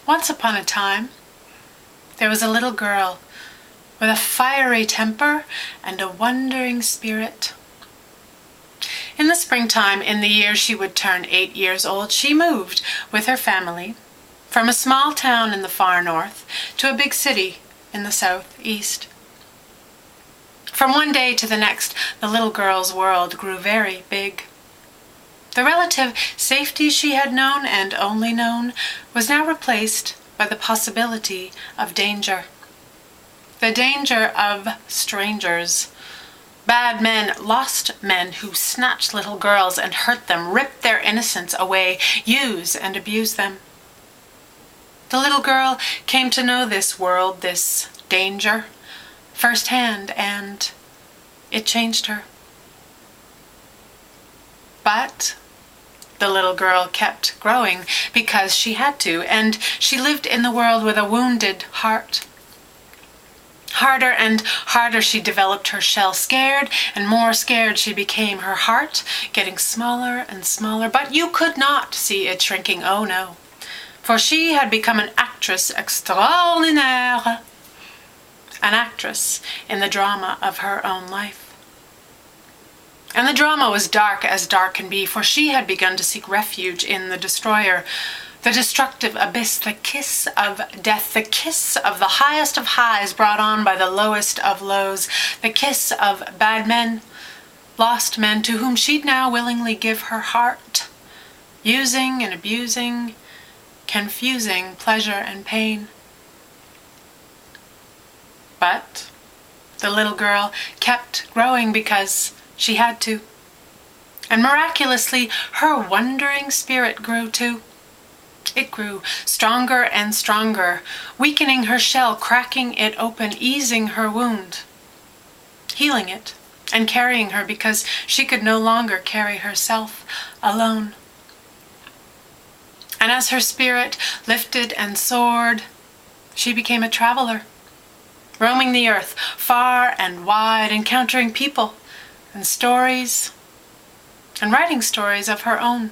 Once upon a time, there was a little girl with a fiery temper and a wandering spirit. In the springtime, in the year she would turn 8 years old, she moved with her family from a small town in the far north to a big city in the southeast. From one day to the next, the little girl's world grew very big. The relative safety she had known and only known was now replaced by the possibility of danger. The danger of strangers. Bad men, lost men who snatched little girls and hurt them, ripped their innocence away, use and abuse them. The little girl came to know this world, this danger, firsthand, and it changed her. But the little girl kept growing because she had to, and she lived in the world with a wounded heart. Harder and harder she developed her shell. Scared and more scared she became, her heart getting smaller and smaller. But you could not see it shrinking, oh no. For she had become an actress extraordinaire, an actress in the drama of her own life. And the drama was dark as dark can be, for she had begun to seek refuge in the destroyer, the destructive abyss, the kiss of death, the kiss of the highest of highs brought on by the lowest of lows, the kiss of bad men, lost men to whom she'd now willingly give her heart, using and abusing, confusing pleasure and pain. But the little girl kept growing because she had to. And miraculously, her wandering spirit grew too. It grew stronger and stronger, weakening her shell, cracking it open, easing her wound, healing it, and carrying her because she could no longer carry herself alone. And as her spirit lifted and soared, she became a traveler, roaming the earth far and wide, encountering people and stories, and writing stories of her own.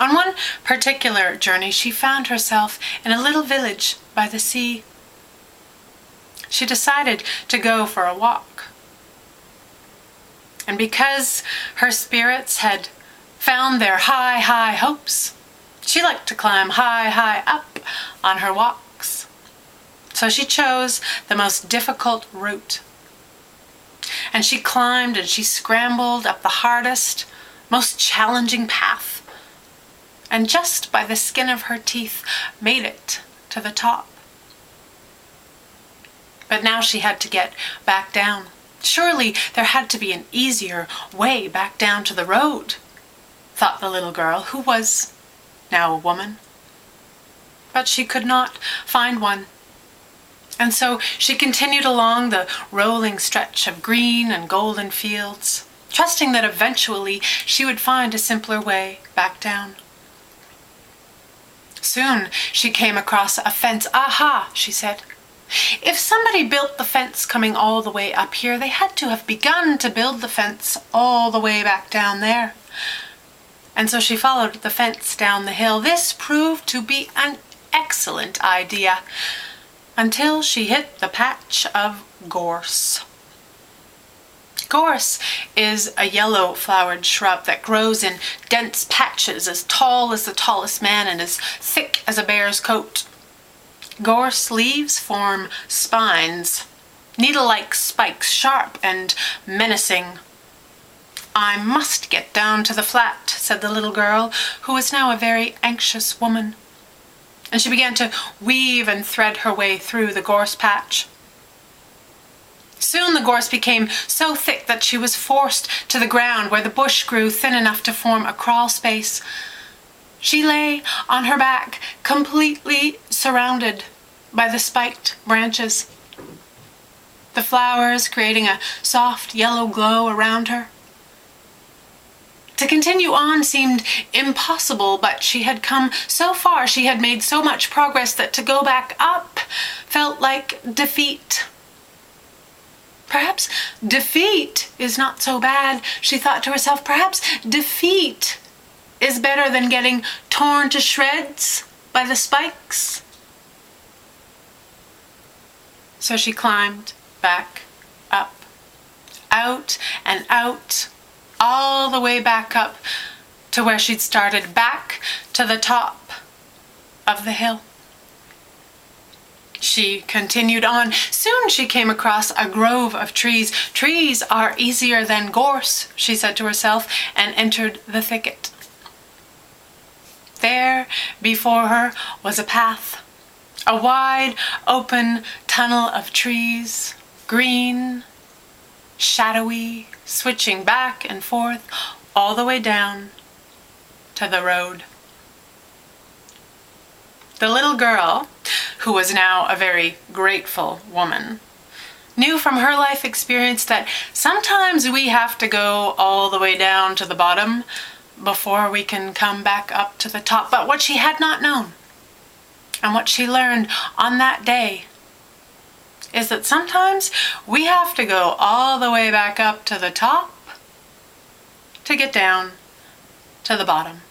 On one particular journey, she found herself in a little village by the sea. She decided to go for a walk. And because her spirits had found their high, high hopes, she liked to climb high, high up on her walks. So she chose the most difficult route. And she climbed and she scrambled up the hardest, most challenging path, and just by the skin of her teeth made it to the top. But now she had to get back down. Surely there had to be an easier way back down to the road, thought the little girl, who was now a woman. But she could not find one. And so she continued along the rolling stretch of green and golden fields, trusting that eventually she would find a simpler way back down. Soon she came across a fence. Aha, she said. If somebody built the fence coming all the way up here, they had to have begun to build the fence all the way back down there. And so she followed the fence down the hill. This proved to be an excellent idea, until she hit the patch of gorse. Gorse is a yellow-flowered shrub that grows in dense patches as tall as the tallest man and as thick as a bear's coat. Gorse leaves form spines, needle-like spikes, sharp and menacing. I must get down to the flat, said the little girl, who was now a very anxious woman. And she began to weave and thread her way through the gorse patch. Soon the gorse became so thick that she was forced to the ground, where the bush grew thin enough to form a crawl space. She lay on her back, completely surrounded by the spiked branches, the flowers creating a soft yellow glow around her. To continue on seemed impossible, but she had come so far, she had made so much progress, that to go back up felt like defeat. Perhaps defeat is not so bad, she thought to herself. Perhaps defeat is better than getting torn to shreds by the spikes. So she climbed back up, out and out, all the way back up to where she'd started, back to the top of the hill. She continued on. Soon she came across a grove of trees. Trees are easier than gorse, she said to herself, and entered the thicket. There, before her, was a path, a wide, open tunnel of trees, green, shadowy, switching back and forth, all the way down to the road. The little girl, who was now a very grateful woman, knew from her life experience that sometimes we have to go all the way down to the bottom before we can come back up to the top. But what she had not known, and what she learned on that day, is that sometimes we have to go all the way back up to the top to get down to the bottom.